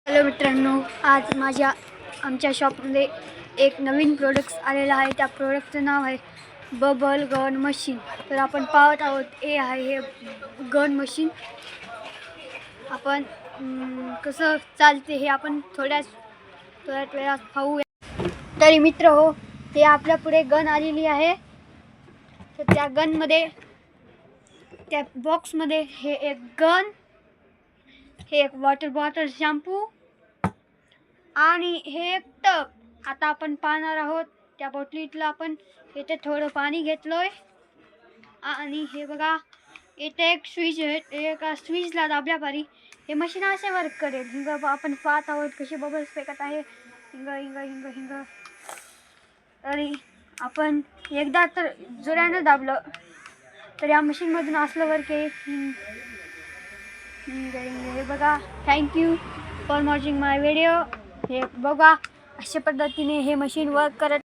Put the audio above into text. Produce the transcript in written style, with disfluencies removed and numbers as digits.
Hello मित्रांनो, आज आमच्या शॉपमध्ये एक नवीन प्रोडक्ट्स आलेला आहे. त्या प्रोडक्टचं नाव आहे बबल गन मशीन. तर आपण पाहत आहोत हे आहे हे गन मशीन. आपण कसं चालते हे आपण थोड्याच वेळात पाहूया. तरी मित्र हो, हे आपल्या पुढे गन आलेली आहे. तर त्या गनमध्ये, त्या बॉक्समध्ये हे एक गन, हे एक वॉटर बॉटल, शॅम्पू आणि हे एक टब. आता आपण पाहणार आहोत त्या बॉटलीतलं. आपण इथे थोडं पाणी घेतलोय आणि हे बघा, इथे एक स्विच आहे. एका स्विचला दाबल्यापारी हे मशीन असे वर्क करेल. हिंग आपण पाहत आहोत कसे बबल्स फेकत आहे. हिंग हिंग हिंग हिंग. तरी आपण एकदा तर जोरानं दाबलं तर या मशीनमधून असलं वर्क आहे. हे बघा. Thank you for watching my video. हे बघा, अशा पद्धतीने हे मशीन वर्क करत